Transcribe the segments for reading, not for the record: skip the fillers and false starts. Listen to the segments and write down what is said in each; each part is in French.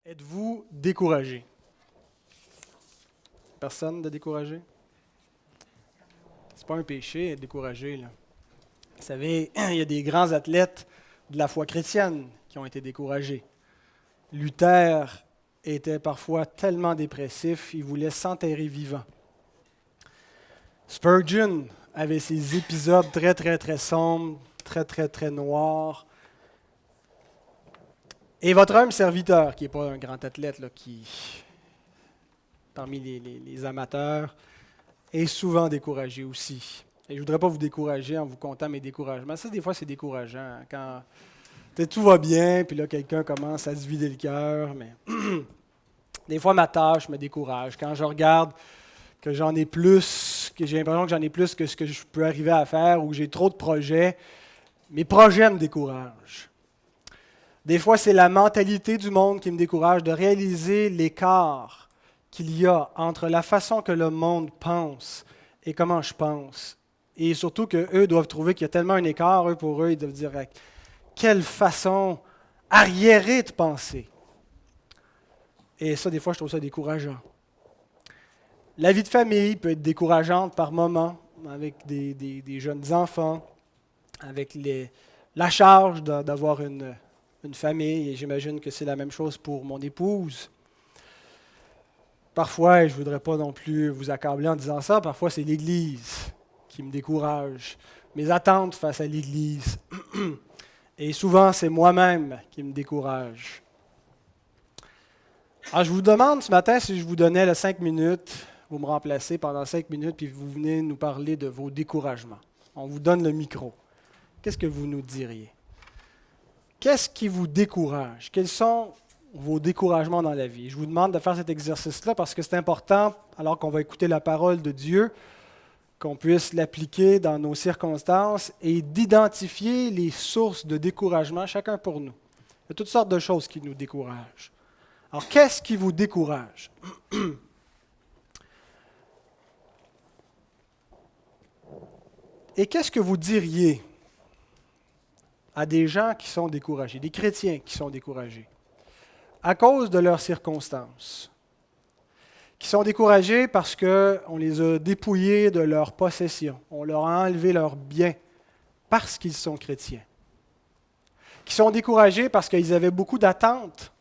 Êtes-vous découragé? Personne de découragé? C'est pas un péché être découragé, là. Vous savez, il y a des grands athlètes de la foi chrétienne qui ont été découragés. Luther était parfois tellement dépressif, il voulait s'enterrer vivant. Spurgeon avait ses épisodes très, très, très sombres, très, très, très noirs. Et votre humble serviteur, qui n'est pas un grand athlète, là, parmi les amateurs, est souvent découragé aussi. Et je ne voudrais pas vous décourager en vous contant mes découragements. Ça, des fois, c'est décourageant. Quand tout va bien, puis là, quelqu'un commence à se vider le cœur. Mais des fois, ma tâche me décourage. Quand je regarde que j'en ai plus, que j'ai l'impression que j'en ai plus que ce que je peux arriver à faire, ou que j'ai trop de projets, mes projets me découragent. Des fois, c'est la mentalité du monde qui me décourage de réaliser l'écart qu'il y a entre la façon que le monde pense et comment je pense. Et surtout qu'eux doivent trouver qu'il y a tellement un écart, pour eux, ils doivent dire quelle façon arriérée de penser. Et ça, des fois, je trouve ça décourageant. La vie de famille peut être décourageante par moments, avec des jeunes enfants, avec la charge d'avoir une famille, et j'imagine que c'est la même chose pour mon épouse. Parfois, et je ne voudrais pas non plus vous accabler en disant ça, parfois c'est l'Église qui me décourage, mes attentes face à l'Église. Et souvent, c'est moi-même qui me décourage. Alors, je vous demande ce matin si je vous donnais 5 minutes, vous me remplacez pendant 5 minutes, puis vous venez nous parler de vos découragements. On vous donne le micro. Qu'est-ce que vous nous diriez? Qu'est-ce qui vous décourage? Quels sont vos découragements dans la vie? Je vous demande de faire cet exercice-là parce que c'est important, alors qu'on va écouter la parole de Dieu, qu'on puisse l'appliquer dans nos circonstances et d'identifier les sources de découragement, chacun pour nous. Il y a toutes sortes de choses qui nous découragent. Alors, qu'est-ce qui vous décourage? Et qu'est-ce que vous diriez à des gens qui sont découragés, des chrétiens qui sont découragés, à cause de leurs circonstances, qui sont découragés parce qu'on les a dépouillés de leurs possessions, on leur a enlevé leurs biens parce qu'ils sont chrétiens, qui sont découragés parce qu'ils avaient beaucoup d'attentes.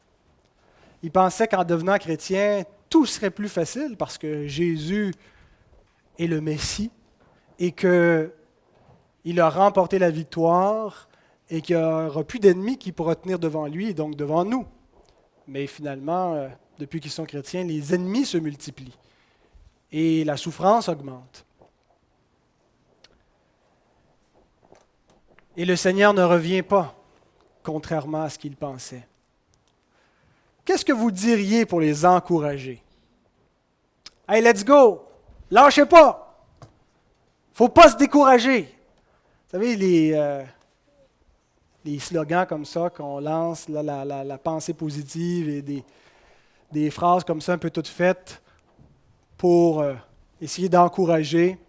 Ils pensaient qu'en devenant chrétiens, tout serait plus facile parce que Jésus est le Messie et qu'il a remporté la victoire et qu'il n'y aura plus d'ennemis qui pourra tenir devant lui et donc devant nous. Mais finalement, depuis qu'ils sont chrétiens, les ennemis se multiplient et la souffrance augmente. Et le Seigneur ne revient pas, contrairement à ce qu'ils pensaient. Qu'est-ce que vous diriez pour les encourager? Hey, let's go! Lâchez pas! Faut pas se décourager! Vous savez, les slogans comme ça qu'on lance, là, la pensée positive et des phrases comme ça un peu toutes faites pour essayer d'encourager.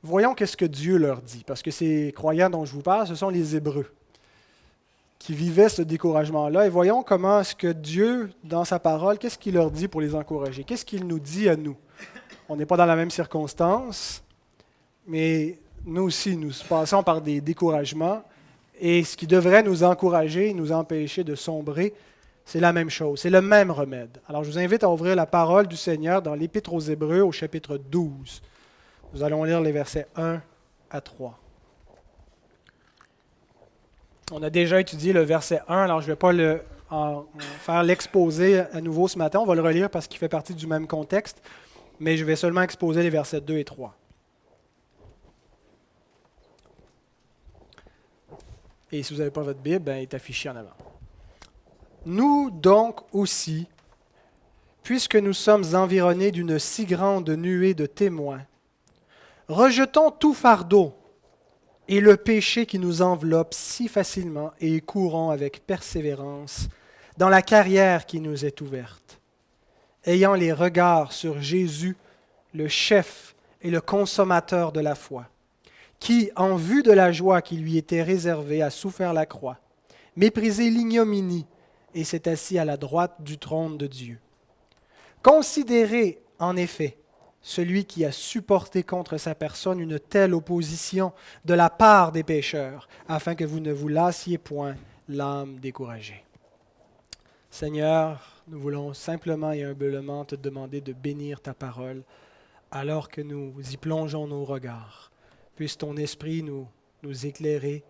Voyons qu'est-ce que Dieu leur dit, parce que ces croyants dont je vous parle, ce sont les Hébreux qui vivaient ce découragement-là. Et voyons comment est-ce que Dieu, dans sa parole, qu'est-ce qu'il leur dit pour les encourager? Qu'est-ce qu'il nous dit à nous? On n'est pas dans la même circonstance, mais nous aussi, nous passons par des découragements. Et ce qui devrait nous encourager, nous empêcher de sombrer, c'est la même chose, c'est le même remède. Alors je vous invite à ouvrir la parole du Seigneur dans l'Épître aux Hébreux au chapitre 12. Nous allons lire les versets 1 à 3. On a déjà étudié le verset 1, alors je ne vais pas faire l'exposé à nouveau ce matin. On va le relire parce qu'il fait partie du même contexte, mais je vais seulement exposer les versets 2 et 3. Et si vous n'avez pas votre Bible, il est affiché en avant. Nous donc aussi, puisque nous sommes environnés d'une si grande nuée de témoins, rejetons tout fardeau et le péché qui nous enveloppe si facilement et courons avec persévérance dans la carrière qui nous est ouverte, ayant les regards sur Jésus, le chef et le consommateur de la foi, qui, en vue de la joie qui lui était réservée, a souffert la croix méprisé l'ignominie et s'est assis à la droite du trône de Dieu. Considérez, en effet, celui qui a supporté contre sa personne une telle opposition de la part des pécheurs, afin que vous ne vous lassiez point l'âme découragée. Seigneur, nous voulons simplement et humblement te demander de bénir ta parole alors que nous y plongeons nos regards. Puisse ton esprit nous éclairer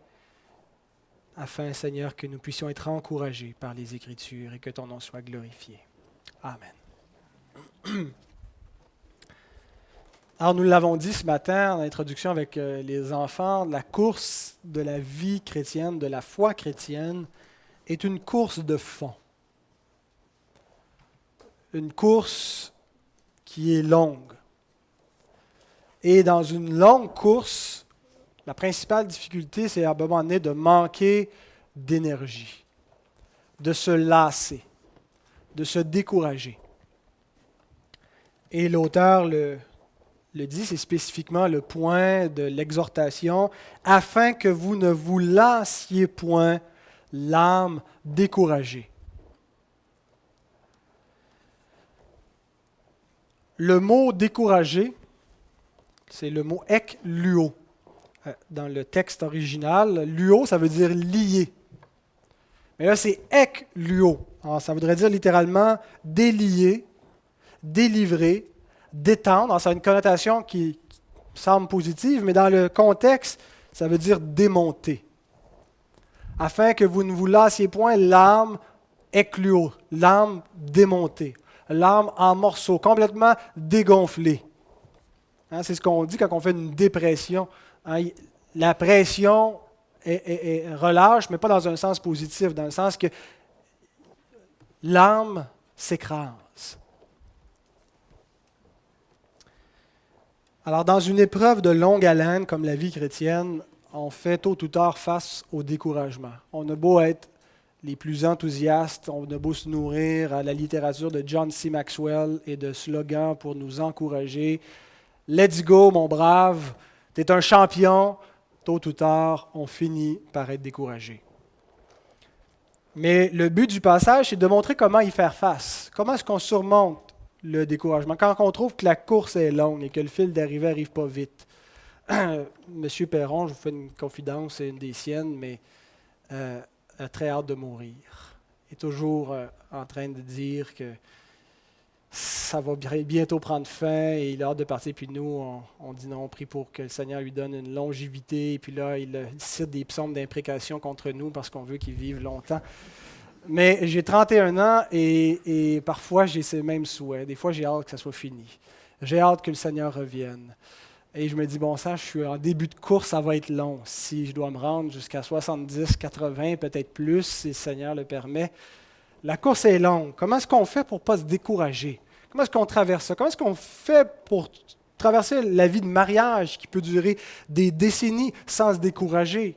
afin, Seigneur, que nous puissions être encouragés par les Écritures et que ton nom soit glorifié. Amen. Alors, nous l'avons dit ce matin en introduction avec les enfants, la course de la vie chrétienne, de la foi chrétienne, est une course de fond. Une course qui est longue. Et dans une longue course, la principale difficulté, c'est à un moment donné de manquer d'énergie, de se lasser, de se décourager. Et l'auteur le dit, c'est spécifiquement le point de l'exhortation, afin que vous ne vous lassiez point l'âme découragée. Le mot découragé, c'est le mot ekluo. Dans le texte original, luo, ça veut dire lié. Mais là, c'est ekluo. Alors, ça voudrait dire littéralement délier, délivrer, détendre. Alors, ça a une connotation qui semble positive, mais dans le contexte, ça veut dire démonter. Afin que vous ne vous lassiez point l'âme ekluo, l'âme démontée, l'âme en morceaux, complètement dégonflée. Hein, c'est ce qu'on dit quand on fait une dépression. Hein, la pression relâche, mais pas dans un sens positif, dans le sens que l'âme s'écrase. Alors, dans une épreuve de longue haleine, comme la vie chrétienne, on fait tôt ou tard face au découragement. On a beau être les plus enthousiastes, on a beau se nourrir à la littérature de John C. Maxwell et de slogans pour nous encourager. « Let's go, mon brave, t'es un champion », tôt ou tard, on finit par être découragé. Mais le but du passage, c'est de montrer comment y faire face. Comment est-ce qu'on surmonte le découragement? Quand on trouve que la course est longue et que le fil d'arrivée n'arrive pas vite. Monsieur Perron, je vous fais une confidence, c'est une des siennes, mais a très hâte de mourir. Il est toujours en train de dire que ça va bientôt prendre fin et il a hâte de partir. Puis nous, on dit non, on prie pour que le Seigneur lui donne une longévité. Et puis là, il cite des psaumes d'imprécation contre nous parce qu'on veut qu'il vive longtemps. Mais j'ai 31 ans et parfois j'ai ces mêmes souhaits. Des fois, j'ai hâte que ça soit fini. J'ai hâte que le Seigneur revienne. Et je me dis, bon sang, je suis en début de course, ça va être long. Si je dois me rendre jusqu'à 70, 80, peut-être plus, si le Seigneur le permet. La course est longue. Comment est-ce qu'on fait pour ne pas se décourager? Comment est-ce qu'on traverse ça? Comment est-ce qu'on fait pour traverser la vie de mariage qui peut durer des décennies sans se décourager?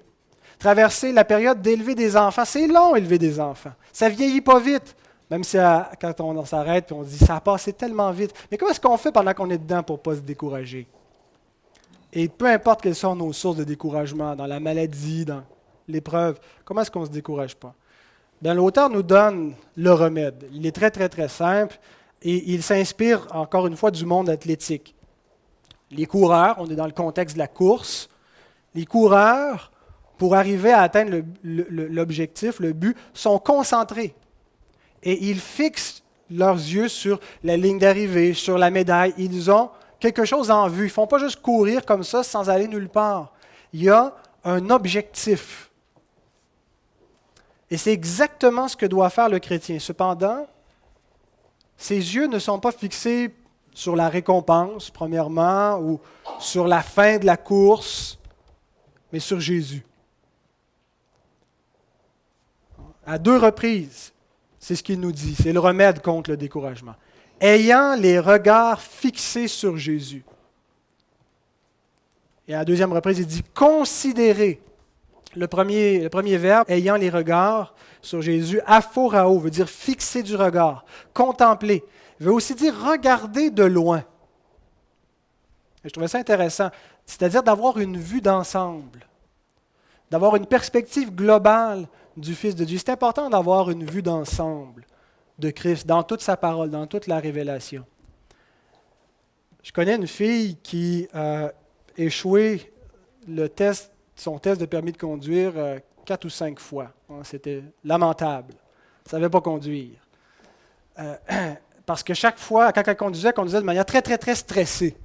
Traverser la période d'élever des enfants. C'est long, élever des enfants. Ça ne vieillit pas vite. Même si quand on s'arrête et on se dit, ça a passé tellement vite. Mais comment est-ce qu'on fait pendant qu'on est dedans pour ne pas se décourager? Et peu importe quelles sont nos sources de découragement, dans la maladie, dans l'épreuve, comment est-ce qu'on ne se décourage pas? Bien, l'auteur nous donne le remède. Il est très, très, très simple et il s'inspire, encore une fois, du monde athlétique. Les coureurs, on est dans le contexte de la course, les coureurs, pour arriver à atteindre l'objectif, le but, sont concentrés. Et ils fixent leurs yeux sur la ligne d'arrivée, sur la médaille. Ils ont quelque chose en vue. Ils ne font pas juste courir comme ça sans aller nulle part. Il y a un objectif. Et c'est exactement ce que doit faire le chrétien. Cependant, ses yeux ne sont pas fixés sur la récompense, premièrement, ou sur la fin de la course, mais sur Jésus. À 2 reprises, c'est ce qu'il nous dit. C'est le remède contre le découragement. Ayant les regards fixés sur Jésus. Et à la 2e reprise, il dit « considérez ». Le premier verbe, ayant les regards sur Jésus, aphorao, veut dire fixer du regard, contempler. Veut aussi dire regarder de loin. Et je trouvais ça intéressant, c'est-à-dire d'avoir une vue d'ensemble, d'avoir une perspective globale du Fils de Dieu. C'est important d'avoir une vue d'ensemble de Christ dans toute sa parole, dans toute la révélation. Je connais une fille qui a échoué son test de permis de conduire 4 ou 5 fois. C'était lamentable. Elle ne savait pas conduire. Parce que chaque fois, quand elle conduisait de manière très, très, très stressée.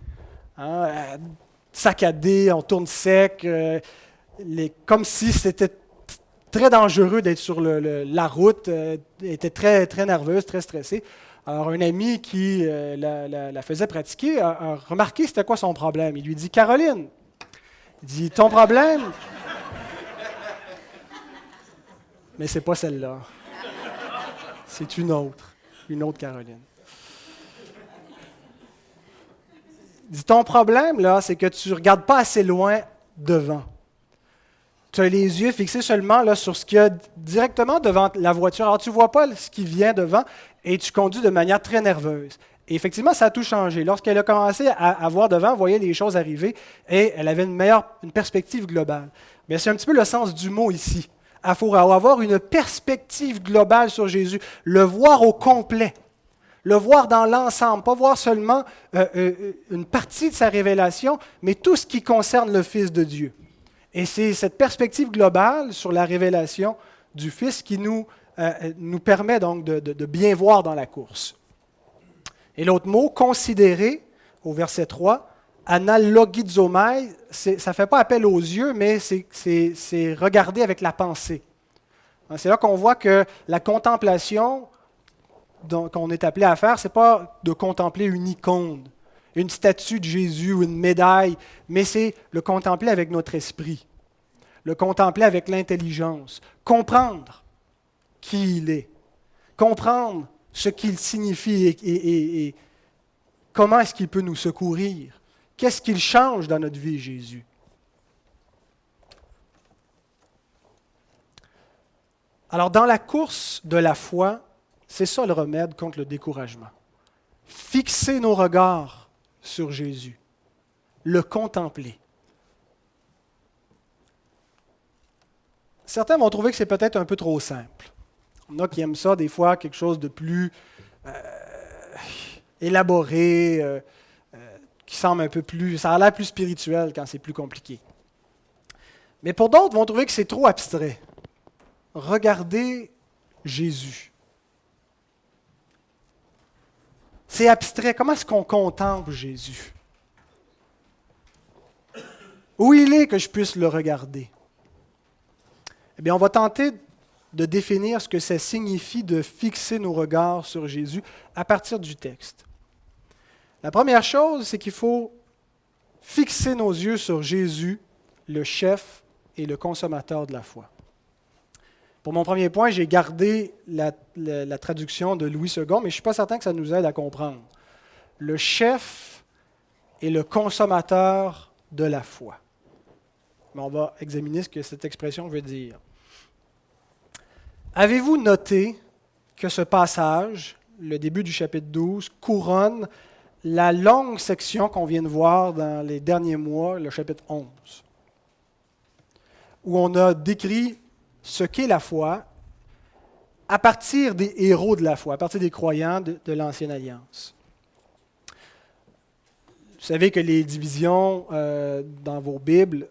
Saccadée, on tourne sec, comme si c'était très dangereux d'être sur la route. Elle était très, très nerveuse, très stressée. Alors, un ami qui la faisait pratiquer a remarqué c'était quoi son problème. Il lui dit, « Caroline, il dit, ton problème... » Mais ce n'est pas celle-là. C'est une autre Caroline. Il dit, ton problème, là, c'est que tu ne regardes pas assez loin devant. Tu as les yeux fixés seulement là, sur ce qu'il y a directement devant la voiture. Alors, tu ne vois pas ce qui vient devant et tu conduis de manière très nerveuse. Et effectivement, ça a tout changé. Lorsqu'elle a commencé à voir devant, elle voyait les choses arriver et elle avait une perspective globale. Mais c'est un petit peu le sens du mot ici. Il faut avoir une perspective globale sur Jésus, le voir au complet, le voir dans l'ensemble, pas voir seulement une partie de sa révélation, mais tout ce qui concerne le Fils de Dieu. Et c'est cette perspective globale sur la révélation du Fils qui nous permet donc de bien voir dans la course. Et l'autre mot, considérer, au verset 3, analogizomai, ça ne fait pas appel aux yeux, mais c'est regarder avec la pensée. C'est là qu'on voit que la contemplation qu'on est appelé à faire, ce n'est pas de contempler une icône, une statue de Jésus ou une médaille, mais c'est le contempler avec notre esprit, le contempler avec l'intelligence, comprendre qui il est, comprendre ce qu'il signifie et comment est-ce qu'il peut nous secourir, qu'est-ce qu'il change dans notre vie, Jésus. Alors, dans la course de la foi, c'est ça le remède contre le découragement. Fixer nos regards sur Jésus, le contempler. Certains vont trouver que c'est peut-être un peu trop simple. Il y en a qui aiment ça, des fois, quelque chose de plus élaboré, qui semble un peu plus... Ça a l'air plus spirituel quand c'est plus compliqué. Mais pour d'autres, vont trouver que c'est trop abstrait. Regardez Jésus. C'est abstrait. Comment est-ce qu'on contemple Jésus? Où il est que je puisse le regarder? Eh bien, on va tenter de définir ce que ça signifie de fixer nos regards sur Jésus à partir du texte. La première chose, c'est qu'il faut fixer nos yeux sur Jésus, le chef et le consommateur de la foi. Pour mon premier point, j'ai gardé la traduction de Louis II, mais je ne suis pas certain que ça nous aide à comprendre. Le chef et le consommateur de la foi. Mais on va examiner ce que cette expression veut dire. Avez-vous noté que ce passage, le début du chapitre 12, couronne la longue section qu'on vient de voir dans les derniers mois, le chapitre 11, où on a décrit ce qu'est la foi à partir des héros de la foi, à partir des croyants de l'Ancienne Alliance. Vous savez que les divisions dans vos Bibles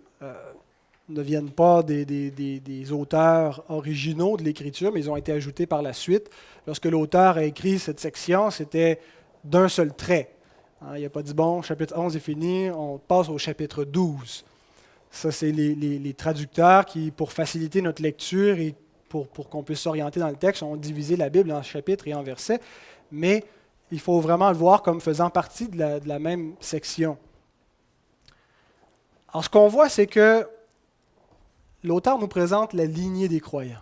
ne viennent pas des auteurs originaux de l'Écriture, mais ils ont été ajoutés par la suite. Lorsque l'auteur a écrit cette section, c'était d'un seul trait. Il n'a pas dit, bon, chapitre 11 est fini, on passe au chapitre 12. Ça, c'est les traducteurs qui, pour faciliter notre lecture et pour qu'on puisse s'orienter dans le texte, ont divisé la Bible en chapitres et en versets, mais il faut vraiment le voir comme faisant partie de la même section. Alors, ce qu'on voit, c'est que l'auteur nous présente la lignée des croyants.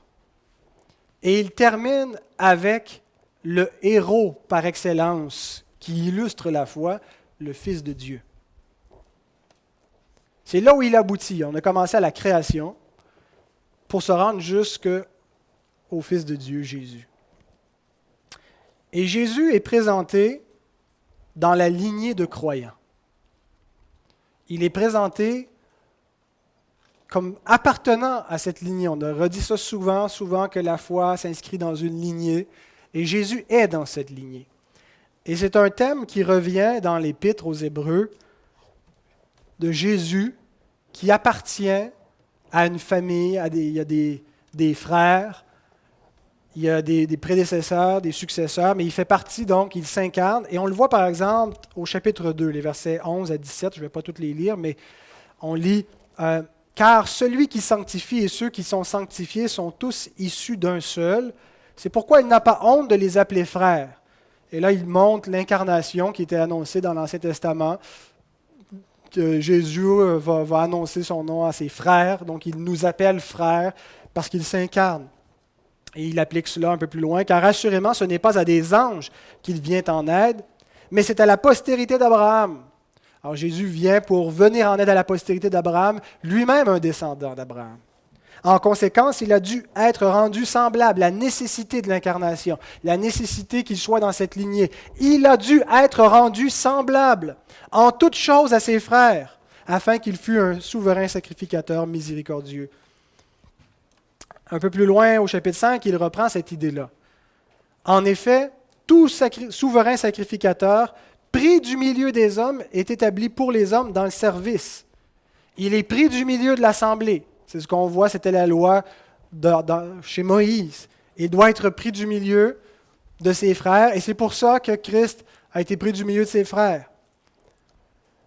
Et il termine avec le héros par excellence qui illustre la foi, le Fils de Dieu. C'est là où il aboutit. On a commencé à la création pour se rendre jusqu'au Fils de Dieu, Jésus. Et Jésus est présenté dans la lignée de croyants. Il est présenté comme appartenant à cette lignée. On a redit ça souvent, souvent que la foi s'inscrit dans une lignée, et Jésus est dans cette lignée. Et c'est un thème qui revient dans l'Épître aux Hébreux, de Jésus qui appartient à une famille, il y a des frères, il y a des prédécesseurs, des successeurs, mais il fait partie, donc, il s'incarne. Et on le voit, par exemple, au chapitre 2, les versets 11 à 17, je ne vais pas tous les lire, mais on lit « Car celui qui sanctifie et ceux qui sont sanctifiés sont tous issus d'un seul. C'est pourquoi il n'a pas honte de les appeler frères. » Et là, il montre l'incarnation qui était annoncée dans l'Ancien Testament, que Jésus va annoncer son nom à ses frères, donc il nous appelle frères parce qu'il s'incarne. Et il applique cela un peu plus loin, car assurément, ce n'est pas à des anges qu'il vient en aide, mais c'est à la postérité d'Abraham. Alors Jésus vient pour venir en aide à la postérité d'Abraham, lui-même un descendant d'Abraham. En conséquence, il a dû être rendu semblable, la nécessité de l'incarnation, la nécessité qu'il soit dans cette lignée. Il a dû être rendu semblable en toutes choses à ses frères, afin qu'il fût un souverain sacrificateur miséricordieux. Un peu plus loin, au chapitre 5, il reprend cette idée-là. En effet, tout souverain sacrificateur pris du milieu des hommes est établi pour les hommes dans le service. Il est pris du milieu de l'assemblée. C'est ce qu'on voit, c'était la loi chez Moïse. Il doit être pris du milieu de ses frères, et c'est pour ça que Christ a été pris du milieu de ses frères,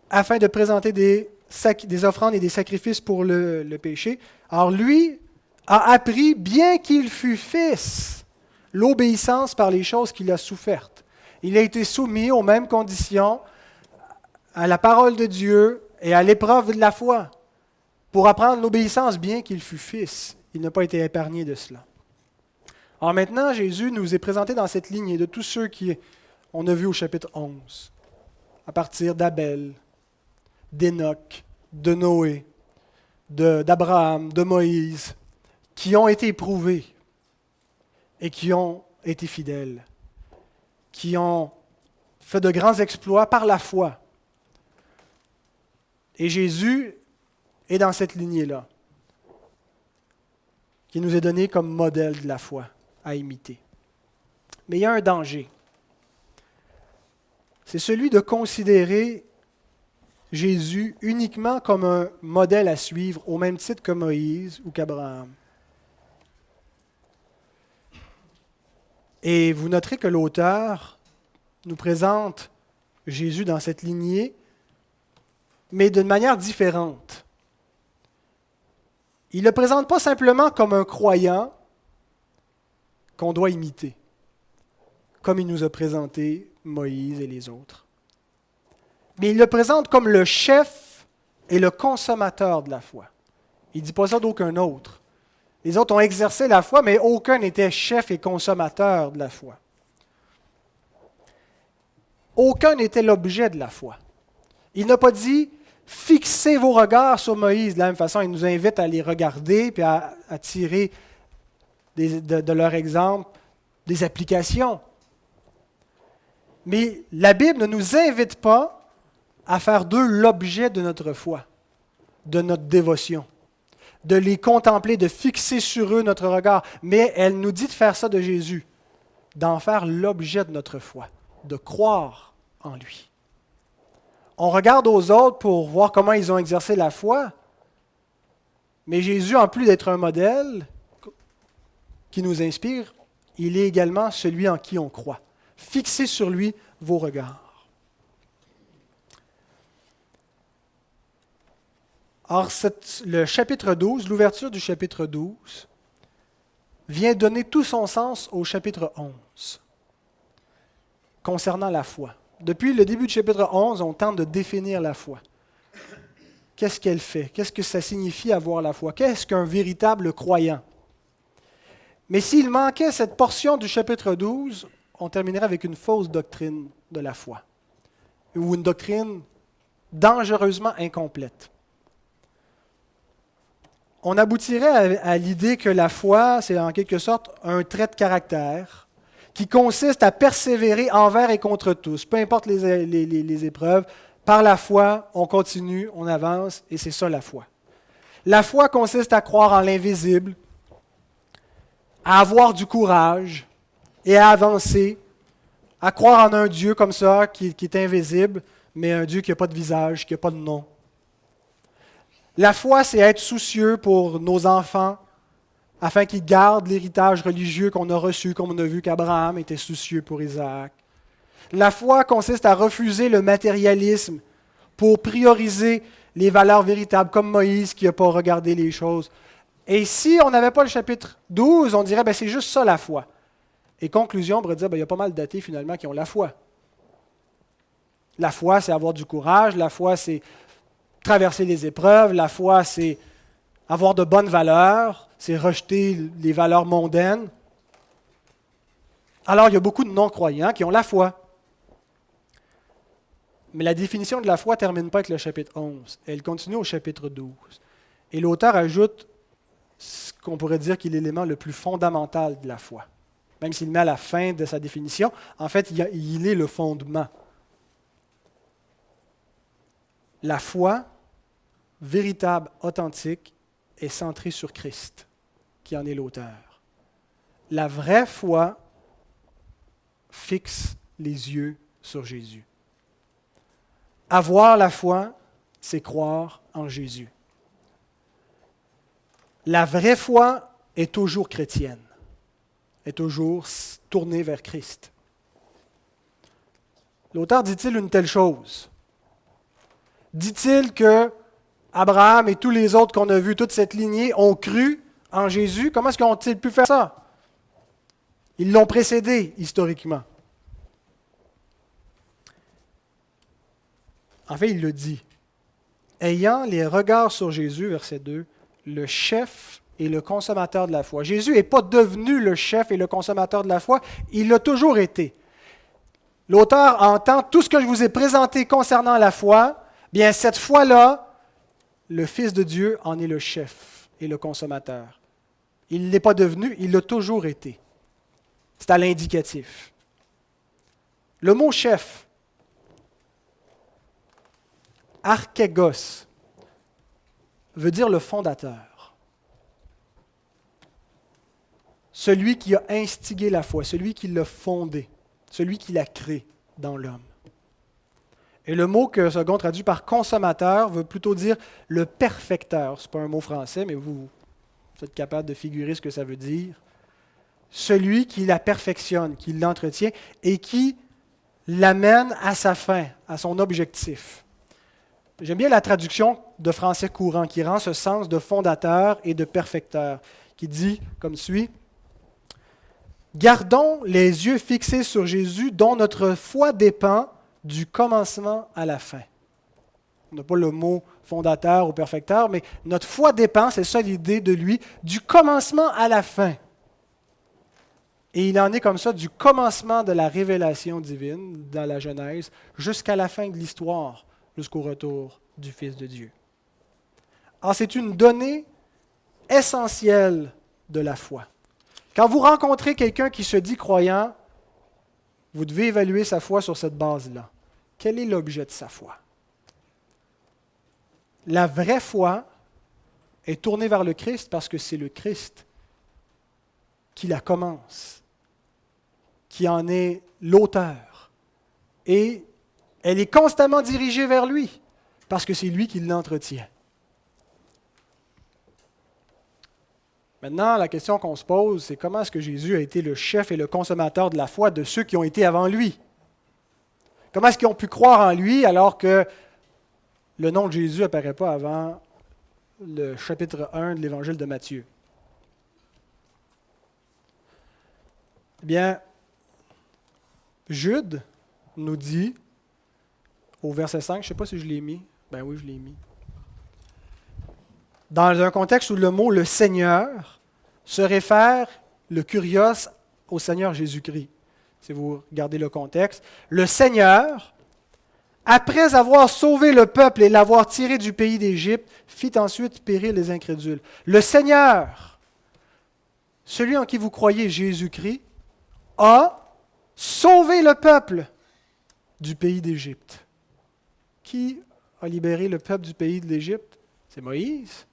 afin de présenter des offrandes et des sacrifices pour le péché. Alors lui a appris, bien qu'il fût fils, l'obéissance par les choses qu'il a souffertes. Il a été soumis aux mêmes conditions à la parole de Dieu et à l'épreuve de la foi pour apprendre l'obéissance, bien qu'il fût fils. Il n'a pas été épargné de cela. Alors maintenant, Jésus nous est présenté dans cette lignée de tous ceux qu'on a vus au chapitre 11, à partir d'Abel, d'Enoch, de Noé, d'Abraham, de Moïse, qui ont été éprouvés et qui ont été fidèles, qui ont fait de grands exploits par la foi. Et Jésus est dans cette lignée-là, qui nous est donné comme modèle de la foi à imiter. Mais il y a un danger. C'est celui de considérer Jésus uniquement comme un modèle à suivre, au même titre que Moïse ou qu'Abraham. Et vous noterez que l'auteur nous présente Jésus dans cette lignée, mais d'une manière différente. Il ne le présente pas simplement comme un croyant qu'on doit imiter, comme il nous a présenté Moïse et les autres. Mais il le présente comme le chef et le consommateur de la foi. Il ne dit pas ça d'aucun autre. Les autres ont exercé la foi, mais aucun n'était chef et consommateur de la foi. Aucun n'était l'objet de la foi. Il n'a pas dit « fixez vos regards sur Moïse ». De la même façon, il nous invite à les regarder et à tirer de leur exemple des applications. Mais la Bible ne nous invite pas à faire d'eux l'objet de notre foi, de notre dévotion, de les contempler, de fixer sur eux notre regard. Mais elle nous dit de faire ça de Jésus, d'en faire l'objet de notre foi, de croire en lui. On regarde aux autres pour voir comment ils ont exercé la foi, mais Jésus, en plus d'être un modèle qui nous inspire, il est également celui en qui on croit. Fixez sur lui vos regards. Or, le chapitre 12, l'ouverture du chapitre 12, vient donner tout son sens au chapitre 11, concernant la foi. Depuis le début du chapitre 11, on tente de définir la foi. Qu'est-ce qu'elle fait? Qu'est-ce que ça signifie avoir la foi? Qu'est-ce qu'un véritable croyant? Mais s'il manquait cette portion du chapitre 12, on terminerait avec une fausse doctrine de la foi, ou une doctrine dangereusement incomplète. On aboutirait à l'idée que la foi, c'est en quelque sorte un trait de caractère qui consiste à persévérer envers et contre tous, peu importe les épreuves. Par la foi, on continue, on avance, et c'est ça la foi. La foi consiste à croire en l'invisible, à avoir du courage et à avancer, à croire en un Dieu comme ça, qui est invisible, mais un Dieu qui n'a pas de visage, qui n'a pas de nom. La foi, c'est être soucieux pour nos enfants, afin qu'ils gardent l'héritage religieux qu'on a reçu, comme on a vu qu'Abraham était soucieux pour Isaac. La foi consiste à refuser le matérialisme pour prioriser les valeurs véritables, comme Moïse qui n'a pas regardé les choses. Et si on n'avait pas le chapitre 12, on dirait, c'est juste ça la foi. Et conclusion, on pourrait dire, il y a pas mal d'athées finalement qui ont la foi. La foi, c'est avoir du courage. La foi, c'est traverser les épreuves. La foi, c'est avoir de bonnes valeurs. C'est rejeter les valeurs mondaines. Alors, il y a beaucoup de non-croyants qui ont la foi. Mais la définition de la foi ne termine pas avec le chapitre 11. Elle continue au chapitre 12. Et l'auteur ajoute ce qu'on pourrait dire qui est l'élément le plus fondamental de la foi. Même s'il le met à la fin de sa définition, en fait, il est le fondement. La foi, véritable, authentique, est centrée sur Christ, qui en est l'auteur. La vraie foi fixe les yeux sur Jésus. Avoir la foi, c'est croire en Jésus. La vraie foi est toujours chrétienne, est toujours tournée vers Christ. L'auteur dit-il une telle chose? Dit-il que Abraham et tous les autres qu'on a vus, toute cette lignée, ont cru en Jésus? Comment est-ce qu'ils ont-ils pu faire ça? Ils l'ont précédé historiquement. En fait, il le dit. Ayant les regards sur Jésus, verset 2, le chef et le consommateur de la foi. Jésus n'est pas devenu le chef et le consommateur de la foi, il l'a toujours été. L'auteur entend tout ce que je vous ai présenté concernant la foi, bien cette foi-là, le Fils de Dieu en est le chef et le consommateur. Il ne l'est pas devenu, il l'a toujours été. C'est à l'indicatif. Le mot chef, archégos, veut dire le fondateur. Celui qui a instigé la foi, celui qui l'a fondée, celui qui l'a créée dans l'homme. Et le mot que Second traduit par consommateur veut plutôt dire le perfecteur. Ce n'est pas un mot français, mais vous êtes capable de figurer ce que ça veut dire. Celui qui la perfectionne, qui l'entretient et qui l'amène à sa fin, à son objectif. J'aime bien la traduction de français courant qui rend ce sens de fondateur et de perfecteur, qui dit comme suit: gardons les yeux fixés sur Jésus, dont notre foi dépend du commencement à la fin. On n'a pas le mot fondateur ou perfecteur, mais notre foi dépend, c'est ça l'idée de lui, du commencement à la fin. Et il en est comme ça du commencement de la révélation divine dans la Genèse jusqu'à la fin de l'histoire, jusqu'au retour du Fils de Dieu. Alors, c'est une donnée essentielle de la foi. Quand vous rencontrez quelqu'un qui se dit croyant, vous devez évaluer sa foi sur cette base-là. Quel est l'objet de sa foi? La vraie foi est tournée vers le Christ parce que c'est le Christ qui la commence, qui en est l'auteur. Et elle est constamment dirigée vers lui parce que c'est lui qui l'entretient. Maintenant, la question qu'on se pose, c'est comment est-ce que Jésus a été le chef et le consommateur de la foi de ceux qui ont été avant lui? Comment est-ce qu'ils ont pu croire en lui alors que le nom de Jésus n'apparaît pas avant le chapitre 1 de l'Évangile de Matthieu? Eh bien, Jude nous dit, au verset 5, je ne sais pas si je l'ai mis, ben oui, je l'ai mis, dans un contexte où le mot « le Seigneur » se réfère, le kurios, au Seigneur Jésus-Christ. Si vous regardez le contexte, le Seigneur, après avoir sauvé le peuple et l'avoir tiré du pays d'Égypte, fit ensuite périr les incrédules. Le Seigneur, celui en qui vous croyez, Jésus-Christ, a sauvé le peuple du pays d'Égypte. Qui a libéré le peuple du pays de l'Égypte? C'est Moïse.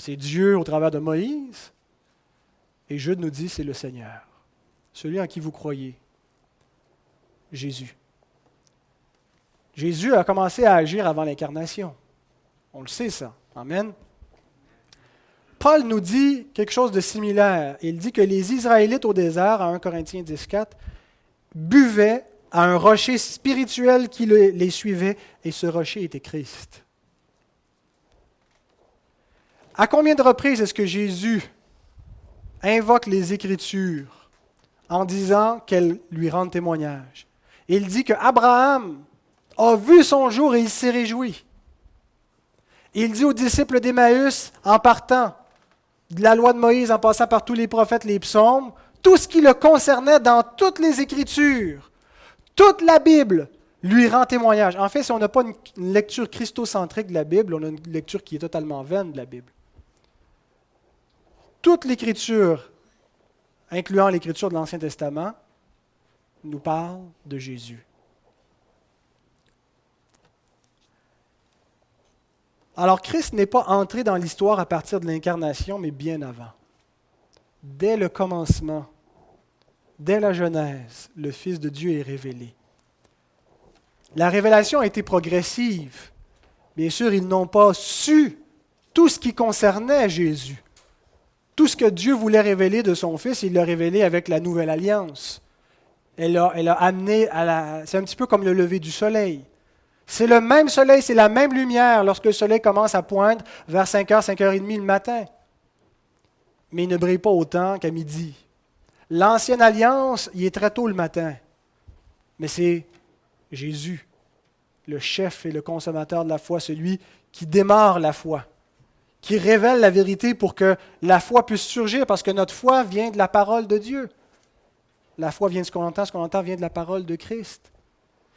C'est Dieu au travers de Moïse. Et Jude nous dit, c'est le Seigneur, celui en qui vous croyez, Jésus. Jésus a commencé à agir avant l'incarnation. On le sait ça. Amen. Paul nous dit quelque chose de similaire. Il dit que les Israélites au désert, à 1 Corinthiens 10,4, buvaient à un rocher spirituel qui les suivait, et ce rocher était Christ. À combien de reprises est-ce que Jésus invoque les Écritures en disant qu'elles lui rendent témoignage? Il dit que Abraham a vu son jour et il s'est réjoui. Il dit aux disciples d'Emmaüs, en partant de la loi de Moïse, en passant par tous les prophètes, les psaumes, tout ce qui le concernait dans toutes les Écritures, toute la Bible lui rend témoignage. En fait, si on n'a pas une lecture christocentrique de la Bible, on a une lecture qui est totalement vaine de la Bible. Toute l'Écriture, incluant l'Écriture de l'Ancien Testament, nous parle de Jésus. Alors, Christ n'est pas entré dans l'histoire à partir de l'incarnation, mais bien avant. Dès le commencement, dès la Genèse, le Fils de Dieu est révélé. La révélation a été progressive. Bien sûr, ils n'ont pas su tout ce qui concernait Jésus. Tout ce que Dieu voulait révéler de son Fils, il l'a révélé avec la nouvelle alliance. Elle a amené c'est un petit peu comme le lever du soleil. C'est le même soleil, c'est la même lumière lorsque le soleil commence à poindre vers 5h, 5h30 le matin. Mais il ne brille pas autant qu'à midi. L'ancienne alliance, il est très tôt le matin. Mais c'est Jésus, le chef et le consommateur de la foi, celui qui démarre la foi, qui révèle la vérité pour que la foi puisse surgir, parce que notre foi vient de la parole de Dieu. La foi vient de ce qu'on entend vient de la parole de Christ.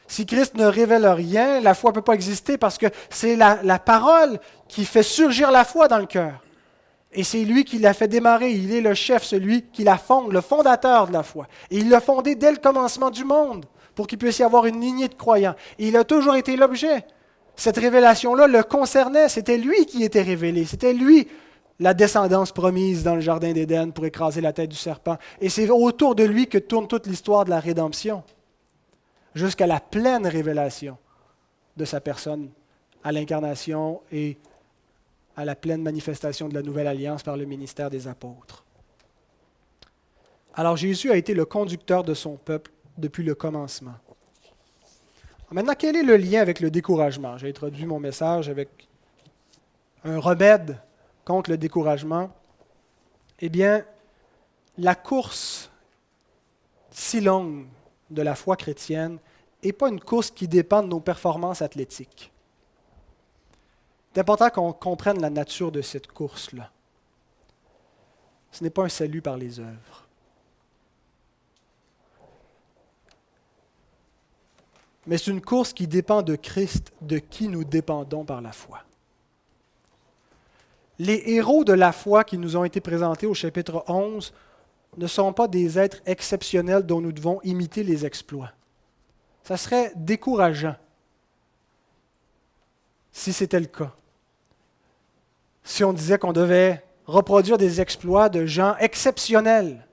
Si Christ ne révèle rien, la foi ne peut pas exister parce que c'est la parole qui fait surgir la foi dans le cœur. Et c'est lui qui l'a fait démarrer. Il est le chef, celui qui la fonde, le fondateur de la foi. Et il l'a fondée dès le commencement du monde pour qu'il puisse y avoir une lignée de croyants. Et il a toujours été l'objet. Cette révélation-là le concernait. C'était lui qui était révélé. C'était lui la descendance promise dans le jardin d'Éden pour écraser la tête du serpent. Et c'est autour de lui que tourne toute l'histoire de la rédemption, jusqu'à la pleine révélation de sa personne, à l'incarnation et à la pleine manifestation de la nouvelle alliance par le ministère des apôtres. Alors Jésus a été le conducteur de son peuple depuis le commencement. Maintenant, quel est le lien avec le découragement? J'ai introduit mon message avec un remède contre le découragement. Eh bien, la course si longue de la foi chrétienne n'est pas une course qui dépend de nos performances athlétiques. C'est important qu'on comprenne la nature de cette course-là. Ce n'est pas un salut par les œuvres. Mais c'est une course qui dépend de Christ, de qui nous dépendons par la foi. Les héros de la foi qui nous ont été présentés au chapitre 11 ne sont pas des êtres exceptionnels dont nous devons imiter les exploits. Ça serait décourageant si c'était le cas. Si on disait qu'on devait reproduire des exploits de gens exceptionnels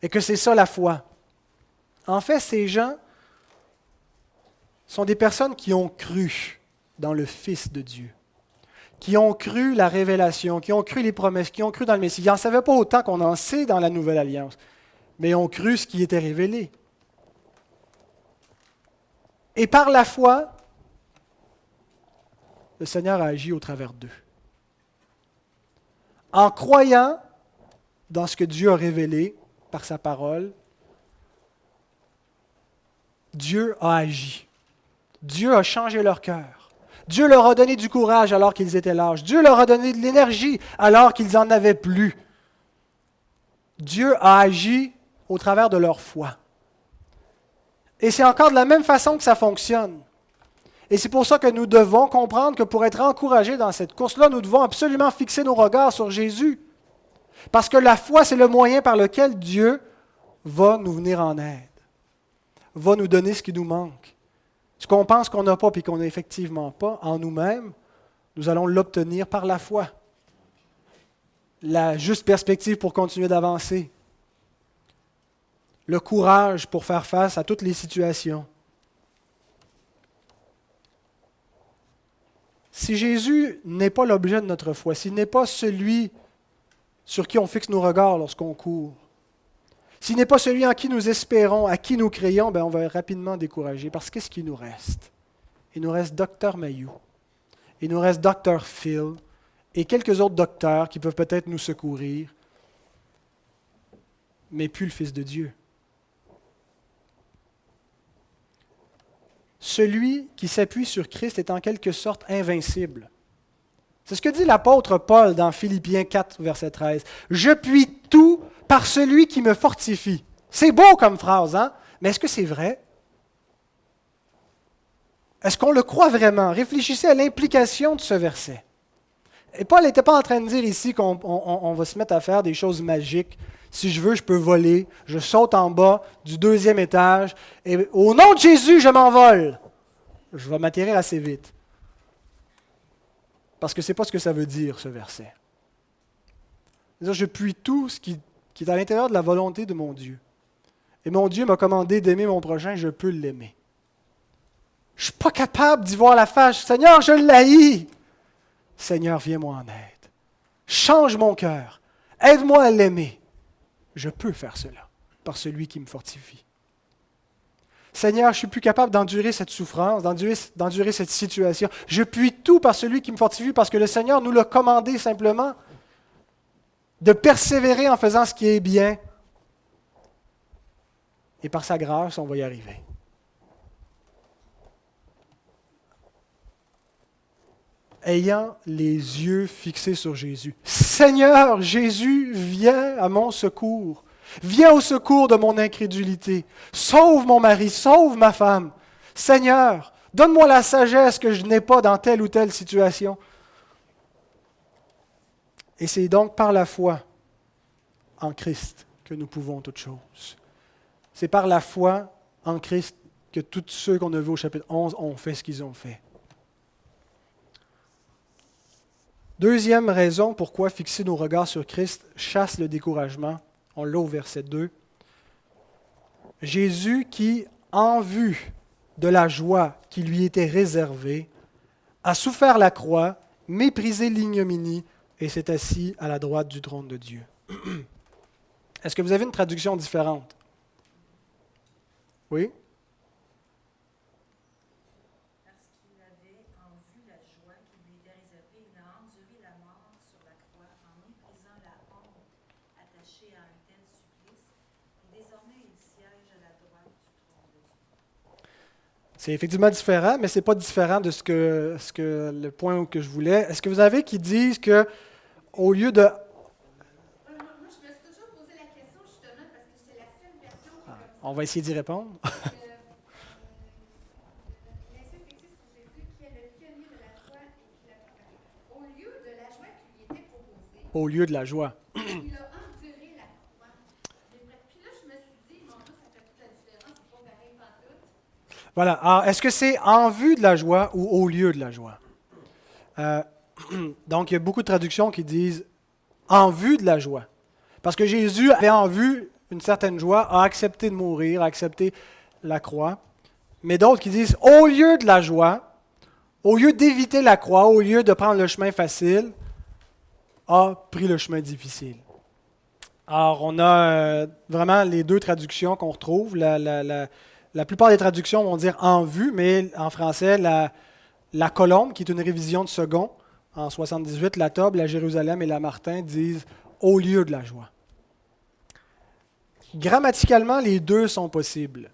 et que c'est ça la foi. En fait, ces gens sont des personnes qui ont cru dans le Fils de Dieu, qui ont cru la révélation, qui ont cru les promesses, qui ont cru dans le Messie. Ils n'en savaient pas autant qu'on en sait dans la Nouvelle Alliance, mais ils ont cru ce qui était révélé. Et par la foi, le Seigneur a agi au travers d'eux. En croyant dans ce que Dieu a révélé par sa parole, Dieu a agi. Dieu a changé leur cœur. Dieu leur a donné du courage alors qu'ils étaient lâches. Dieu leur a donné de l'énergie alors qu'ils n'en avaient plus. Dieu a agi au travers de leur foi. Et c'est encore de la même façon que ça fonctionne. Et c'est pour ça que nous devons comprendre que pour être encouragés dans cette course-là, nous devons absolument fixer nos regards sur Jésus. Parce que la foi, c'est le moyen par lequel Dieu va nous venir en aide, va nous donner ce qui nous manque. Ce qu'on pense qu'on n'a pas et qu'on n'a effectivement pas en nous-mêmes, nous allons l'obtenir par la foi. la juste perspective pour continuer d'avancer, le courage pour faire face à toutes les situations. Si Jésus n'est pas l'objet de notre foi, s'il n'est pas celui sur qui on fixe nos regards lorsqu'on court, s'il n'est pas celui en qui nous espérons, à qui nous croyons, on va être rapidement découragé. Parce qu'est-ce qu'il nous reste? Il nous reste Dr Mayou, il nous reste Dr Phil et quelques autres docteurs qui peuvent peut-être nous secourir, mais plus le Fils de Dieu. Celui qui s'appuie sur Christ est en quelque sorte invincible. C'est ce que dit l'apôtre Paul dans Philippiens 4, verset 13. « Je puis tout par celui qui me fortifie. » C'est beau comme phrase, hein? Mais est-ce que c'est vrai? Est-ce qu'on le croit vraiment? Réfléchissez à l'implication de ce verset. Et Paul n'était pas en train de dire ici qu'on va se mettre à faire des choses magiques. Si je veux, je peux voler. Je saute en bas du 2e étage et au nom de Jésus, je m'envole. Je vais m'atterrir assez vite. Parce que ce n'est pas ce que ça veut dire, ce verset. C'est-à-dire, je puis tout ce qui est à l'intérieur de la volonté de mon Dieu. Et mon Dieu m'a commandé d'aimer mon prochain, je peux l'aimer. Je ne suis pas capable d'y voir la face. Seigneur, je l'haïs. Seigneur, viens-moi en aide. Change mon cœur. Aide-moi à l'aimer. Je peux faire cela par celui qui me fortifie. Seigneur, je ne suis plus capable d'endurer cette souffrance, d'endurer cette situation. Je puis tout par celui qui me fortifie parce que le Seigneur nous l'a commandé simplement de persévérer en faisant ce qui est bien. Et par sa grâce, on va y arriver. Ayant les yeux fixés sur Jésus. Seigneur, Jésus, viens à mon secours. Viens au secours de mon incrédulité. Sauve mon mari, sauve ma femme. Seigneur, donne-moi la sagesse que je n'ai pas dans telle ou telle situation. Et c'est donc par la foi en Christ que nous pouvons toutes choses. C'est par la foi en Christ que tous ceux qu'on a vus au chapitre 11 ont fait ce qu'ils ont fait. Deuxième raison pourquoi fixer nos regards sur Christ chasse le découragement. On l'a au verset 2. Jésus qui, en vue de la joie qui lui était réservée, a souffert la croix, méprisé l'ignominie et s'est assis à la droite du trône de Dieu. Est-ce que vous avez une traduction différente? Oui? C'est effectivement différent, mais ce n'est pas différent de le point que je voulais. Est-ce que vous avez qui disent que au lieu de... Moi, je me suis toujours posé la question, justement, parce que c'est la seule version qui est comme ça. On va essayer d'y répondre. Les yeux fixés sur Jésus, qui est le pionnier de la foi et qui l'a proclamé. Au lieu de la joie qui lui était proposée, Au lieu de la joie. il a enduré la croix. Puis là, je me suis dit, mon Dieu, ça fait toute la différence, c'est pas pareil pantoute. Voilà. Alors, est-ce que c'est en vue de la joie ou au lieu de la joie? Donc, il y a beaucoup de traductions qui disent en vue de la joie. Parce que Jésus avait en vue une certaine joie, a accepté de mourir, a accepté la croix. Mais d'autres qui disent au lieu de la joie, au lieu d'éviter la croix, au lieu de prendre le chemin facile, a pris le chemin difficile. Alors, on a vraiment les deux traductions qu'on retrouve. La plupart des traductions vont dire en vue, mais en français, la Colombe, qui est une révision de Second, en 78, la Tobe, la Jérusalem et la Martin disent au lieu de la joie. Grammaticalement, les deux sont possibles.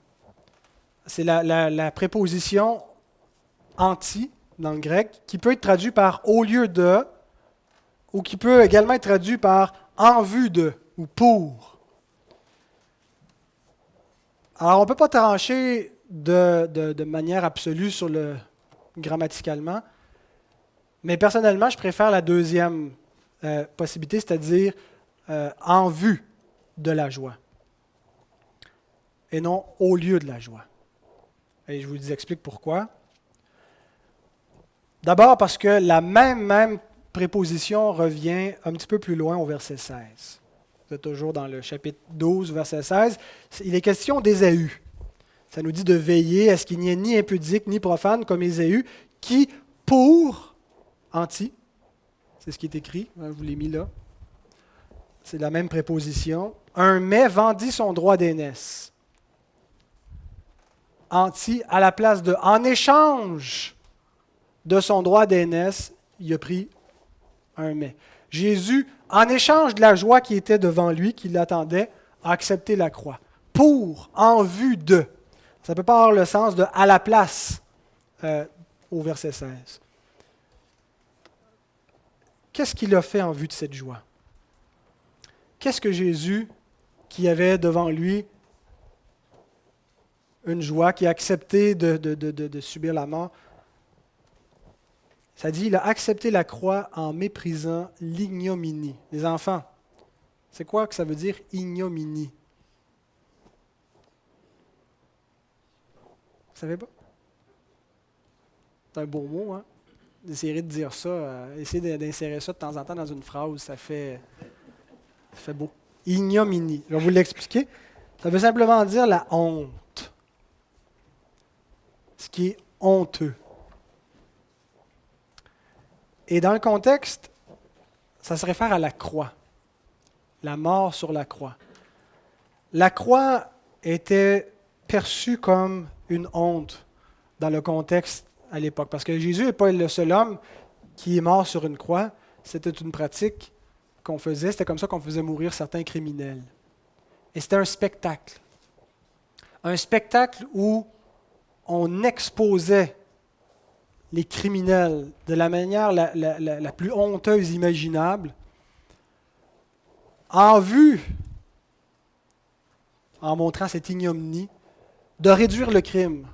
C'est la préposition anti dans le grec qui peut être traduit par au lieu de ou qui peut également être traduit par en vue de ou pour. Alors, on ne peut pas trancher de manière absolue sur le grammaticalement, mais personnellement, je préfère la deuxième possibilité, c'est-à-dire en vue de la joie, et non au lieu de la joie. Et je vous explique pourquoi. D'abord parce que la même préposition revient un petit peu plus loin au verset 16. Vous êtes toujours dans le chapitre 12, verset 16. Il est question d'Ésaü. Ça nous dit de veiller à ce qu'il n'y ait ni impudique ni profane comme Ésaü, qui, pour, anti, c'est ce qui est écrit, je vous l'ai mis là, c'est la même préposition, un mais vendit son droit d'aînesse. Anti, à la place de, en échange de son droit d'aînesse, il a pris un mais. Jésus, en échange de la joie qui était devant lui, qui l'attendait, a accepté la croix. Pour, en vue de. Ça peut pas avoir le sens de à la place au verset 16. Qu'est-ce qu'il a fait en vue de cette joie? Qu'est-ce que Jésus, qui avait devant lui une joie, qui a accepté de subir la mort, ça dit, il a accepté la croix en méprisant l'ignominie. Les enfants, c'est quoi que ça veut dire ignominie? Vous savez pas? C'est un beau mot, hein? D'essayer de dire ça, essayer d'insérer ça de temps en temps dans une phrase, ça fait beau. Ignominie. Je vais vous l'expliquer. Ça veut simplement dire la honte. Ce qui est honteux. Et dans le contexte, ça se réfère à la croix. La mort sur la croix. La croix était perçue comme une honte dans le contexte à l'époque. Parce que Jésus n'est pas le seul homme qui est mort sur une croix. C'était une pratique qu'on faisait. C'était comme ça qu'on faisait mourir certains criminels. Et c'était un spectacle. Un spectacle où on exposait les criminels de la manière la plus honteuse imaginable, en vue, en montrant cette ignominie, de réduire le crime.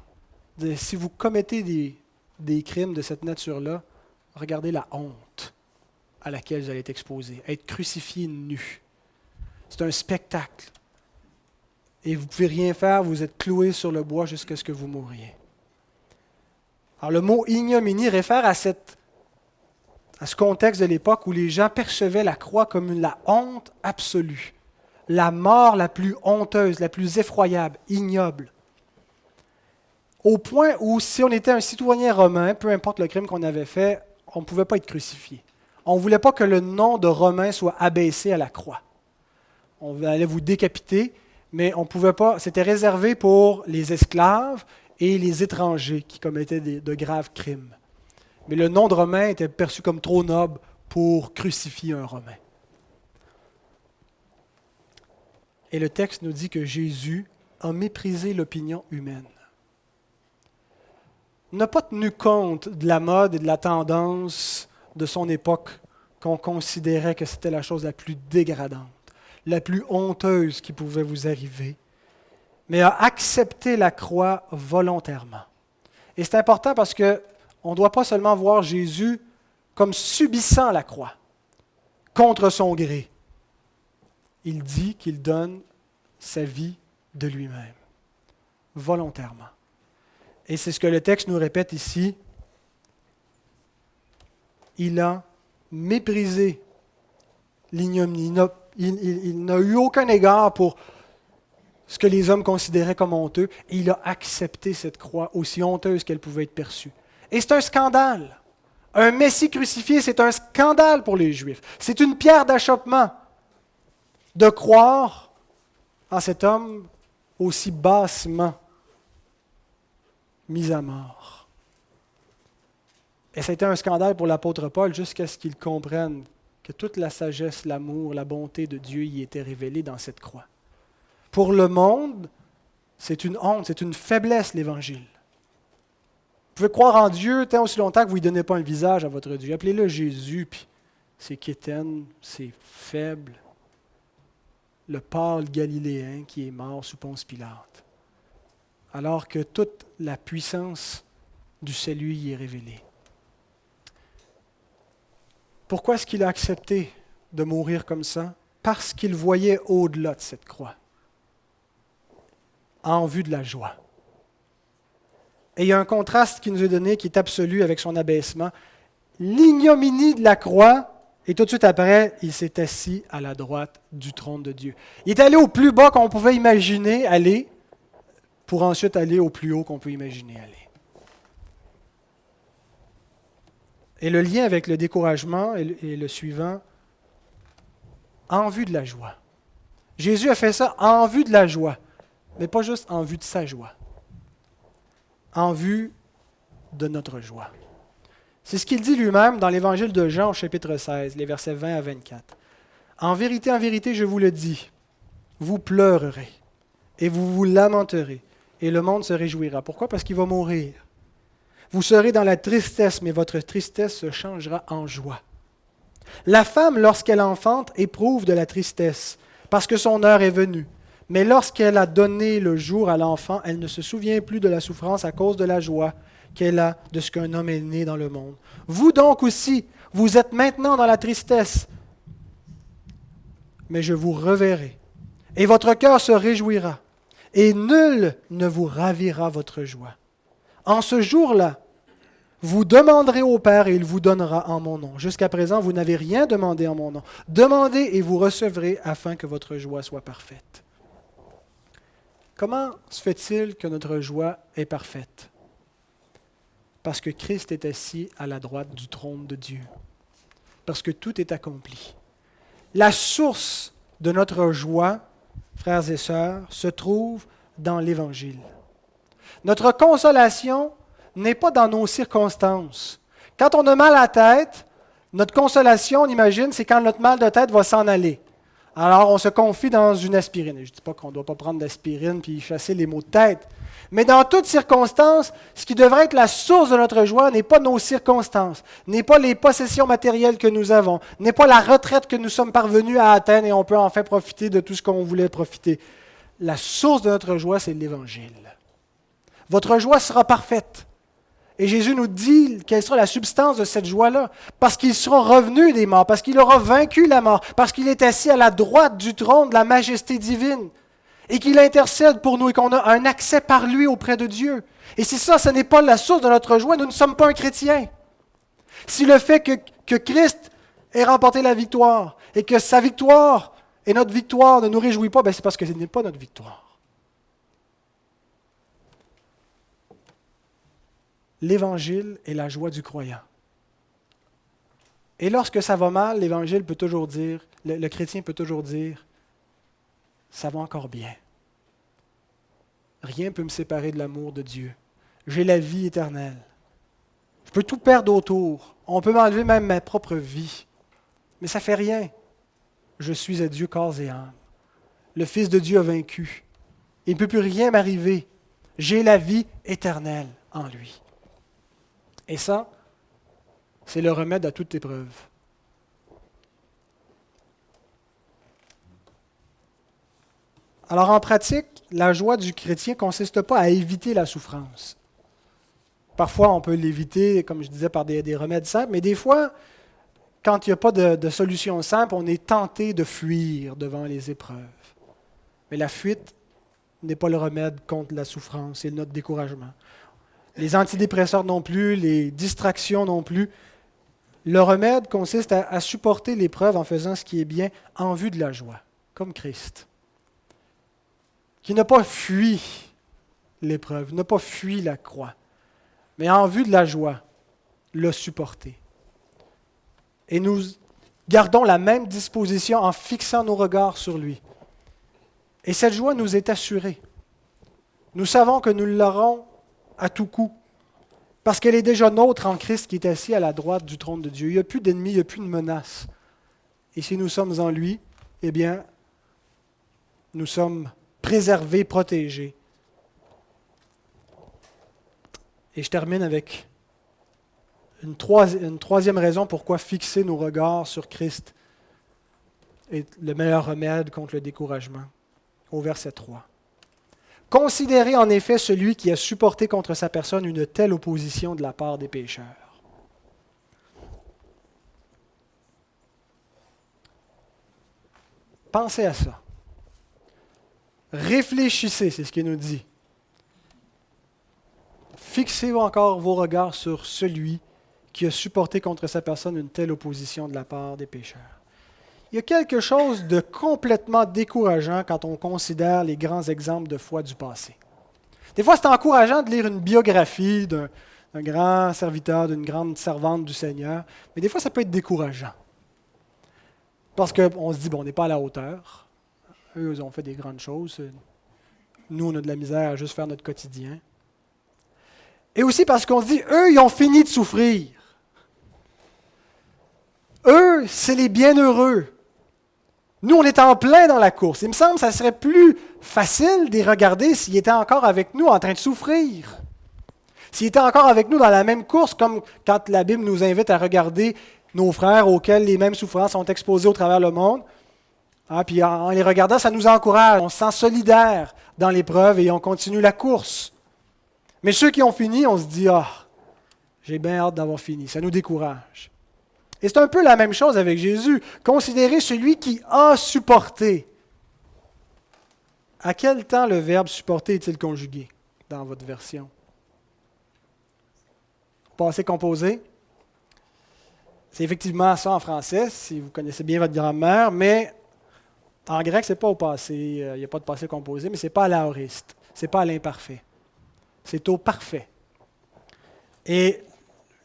Si vous commettez des crimes de cette nature-là, regardez la honte à laquelle vous allez être exposé, être crucifié nu. C'est un spectacle. Et vous ne pouvez rien faire, vous êtes cloué sur le bois jusqu'à ce que vous mouriez. Alors le mot ignominie réfère à ce contexte de l'époque où les gens percevaient la croix comme la honte absolue, la mort la plus honteuse, la plus effroyable, ignoble. Au point où si on était un citoyen romain, peu importe le crime qu'on avait fait, on ne pouvait pas être crucifié. On ne voulait pas que le nom de Romain soit abaissé à la croix. On allait vous décapiter, mais on ne pouvait pas. C'était réservé pour les esclaves et les étrangers qui commettaient de graves crimes. Mais le nom de Romain était perçu comme trop noble pour crucifier un Romain. Et le texte nous dit que Jésus a méprisé l'opinion humaine. N'a pas tenu compte de la mode et de la tendance de son époque qu'on considérait que c'était la chose la plus dégradante, la plus honteuse qui pouvait vous arriver, mais a accepté la croix volontairement. Et c'est important parce qu'on ne doit pas seulement voir Jésus comme subissant la croix, contre son gré. Il dit qu'il donne sa vie de lui-même, volontairement. Et c'est ce que le texte nous répète ici. Il a méprisé l'ignominie. Il n'a eu aucun égard pour ce que les hommes considéraient comme honteux. Et il a accepté cette croix, aussi honteuse qu'elle pouvait être perçue. Et c'est un scandale. Un Messie crucifié, c'est un scandale pour les Juifs. C'est une pierre d'achoppement de croire en cet homme aussi bassement mis à mort. Et ça a été un scandale pour l'apôtre Paul jusqu'à ce qu'il comprenne que toute la sagesse, l'amour, la bonté de Dieu y était révélée dans cette croix. Pour le monde, c'est une honte, c'est une faiblesse l'Évangile. Vous pouvez croire en Dieu tant aussi longtemps que vous ne lui donnez pas un visage à votre Dieu. Appelez-le Jésus, puis c'est quétaine, c'est faible. Le pâle galiléen qui est mort sous Ponce Pilate. Alors que toute la puissance du salut y est révélée. Pourquoi est-ce qu'il a accepté de mourir comme ça? Parce qu'il voyait au-delà de cette croix, en vue de la joie. Et il y a un contraste qui nous est donné qui est absolu avec son abaissement. l'ignominie de la croix, et tout de suite après, il s'est assis à la droite du trône de Dieu. Il est allé au plus bas qu'on pouvait imaginer aller, pour ensuite aller au plus haut qu'on peut imaginer aller. Et le lien avec le découragement est le suivant, en vue de la joie. Jésus a fait ça en vue de la joie, mais pas juste en vue de sa joie, en vue de notre joie. C'est ce qu'il dit lui-même dans l'Évangile de Jean au chapitre 16, les versets 20 à 24. En vérité, je vous le dis, vous pleurerez et vous vous lamenterez et le monde se réjouira. Pourquoi? Parce qu'il va mourir. Vous serez dans la tristesse, mais votre tristesse se changera en joie. La femme, lorsqu'elle enfante, éprouve de la tristesse, parce que son heure est venue. Mais lorsqu'elle a donné le jour à l'enfant, elle ne se souvient plus de la souffrance à cause de la joie qu'elle a de ce qu'un homme est né dans le monde. Vous donc aussi, vous êtes maintenant dans la tristesse, mais je vous reverrai, et votre cœur se réjouira, et nul ne vous ravira votre joie. En ce jour-là, vous demanderez au Père et il vous donnera en mon nom. Jusqu'à présent, vous n'avez rien demandé en mon nom. Demandez et vous recevrez afin que votre joie soit parfaite. Comment se fait-il que notre joie est parfaite? Parce que Christ est assis à la droite du trône de Dieu. Parce que tout est accompli. La source de notre joie, frères et sœurs, se trouve dans l'Évangile. Notre consolation n'est pas dans nos circonstances. Quand on a mal à la tête, notre consolation, on imagine, c'est quand notre mal de tête va s'en aller. Alors, on se confie dans une aspirine. Je ne dis pas qu'on ne doit pas prendre d'aspirine puis chasser les maux de tête. Mais dans toutes circonstances, ce qui devrait être la source de notre joie n'est pas nos circonstances, n'est pas les possessions matérielles que nous avons, n'est pas la retraite que nous sommes parvenus à atteindre et on peut enfin profiter de tout ce qu'on voulait profiter. La source de notre joie, c'est l'Évangile. Votre joie sera parfaite. Et Jésus nous dit quelle sera la substance de cette joie-là. Parce qu'il sera revenu des morts, parce qu'il aura vaincu la mort, parce qu'il est assis à la droite du trône de la majesté divine, et qu'il intercède pour nous et qu'on a un accès par lui auprès de Dieu. Et si ça, ce n'est pas la source de notre joie, nous ne sommes pas un chrétien. Si le fait que Christ ait remporté la victoire, et que sa victoire et notre victoire ne nous réjouit pas, c'est parce que ce n'est pas notre victoire. L'Évangile est la joie du croyant. Et lorsque ça va mal, l'Évangile peut toujours dire, le chrétien peut toujours dire, ça va encore bien. Rien ne peut me séparer de l'amour de Dieu. J'ai la vie éternelle. Je peux tout perdre autour. On peut m'enlever même ma propre vie. Mais ça ne fait rien. Je suis à Dieu corps et âme. Le Fils de Dieu a vaincu. Il ne peut plus rien m'arriver. J'ai la vie éternelle en lui. Et ça, c'est le remède à toute épreuve. Alors en pratique, la joie du chrétien ne consiste pas à éviter la souffrance. Parfois, on peut l'éviter, comme je disais, par des remèdes simples, mais des fois, quand il n'y a pas de solution simple, on est tenté de fuir devant les épreuves. Mais la fuite n'est pas le remède contre la souffrance et notre découragement. Les antidépresseurs non plus, les distractions non plus. Le remède consiste à supporter l'épreuve en faisant ce qui est bien en vue de la joie, comme Christ, qui n'a pas fui l'épreuve, n'a pas fui la croix, mais en vue de la joie, l'a supporté. Et nous gardons la même disposition en fixant nos regards sur lui. Et cette joie nous est assurée. Nous savons que nous l'aurons à tout coup, parce qu'elle est déjà nôtre en Christ qui est assis à la droite du trône de Dieu. Il n'y a plus d'ennemis, il n'y a plus de menaces. Et si nous sommes en lui, eh bien, nous sommes préservés, protégés. Et je termine avec une troisième raison pourquoi fixer nos regards sur Christ est le meilleur remède contre le découragement. Au verset 3. Considérez en effet celui qui a supporté contre sa personne une telle opposition de la part des pécheurs. Pensez à ça. Réfléchissez, c'est ce qu'il nous dit. Fixez encore vos regards sur celui qui a supporté contre sa personne une telle opposition de la part des pécheurs. Il y a quelque chose de complètement décourageant quand on considère les grands exemples de foi du passé. Des fois, c'est encourageant de lire une biographie d'un grand serviteur, d'une grande servante du Seigneur, mais des fois, ça peut être décourageant. Parce qu'on se dit, bon, on n'est pas à la hauteur. Eux, ils ont fait des grandes choses. Nous, on a de la misère à juste faire notre quotidien. Et aussi parce qu'on se dit, eux, ils ont fini de souffrir. Eux, c'est les bienheureux. Nous, on est en plein dans la course. Il me semble que ça serait plus facile de les regarder s'ils étaient encore avec nous en train de souffrir. S'ils étaient encore avec nous dans la même course, comme quand la Bible nous invite à regarder nos frères auxquels les mêmes souffrances sont exposées au travers le monde. Puis en les regardant, ça nous encourage. On se sent solidaire dans l'épreuve et on continue la course. Mais ceux qui ont fini, on se dit, j'ai bien hâte d'avoir fini. Ça nous décourage. Et c'est un peu la même chose avec Jésus. Considérez celui qui a supporté. À quel temps le verbe supporter est-il conjugué dans votre version? Passé composé. C'est effectivement ça en français, si vous connaissez bien votre grammaire, mais en grec, ce n'est pas au passé. Il n'y a pas de passé composé, mais ce n'est pas à l'aoriste. Ce n'est pas à l'imparfait. C'est au parfait. Et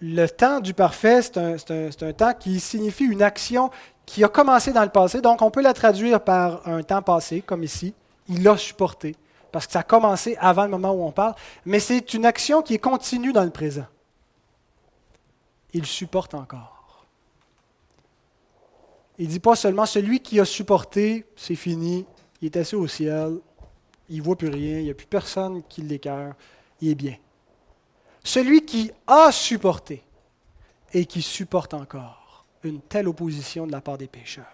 le temps du parfait, c'est un temps qui signifie une action qui a commencé dans le passé. Donc, on peut la traduire par un temps passé, comme ici. Il l'a supporté, parce que ça a commencé avant le moment où on parle. Mais c'est une action qui est continue dans le présent. Il supporte encore. Il ne dit pas seulement celui qui a supporté, c'est fini, il est assis au ciel, il ne voit plus rien, il n'y a plus personne qui l'écœure, il est bien. Celui qui a supporté et qui supporte encore une telle opposition de la part des pécheurs.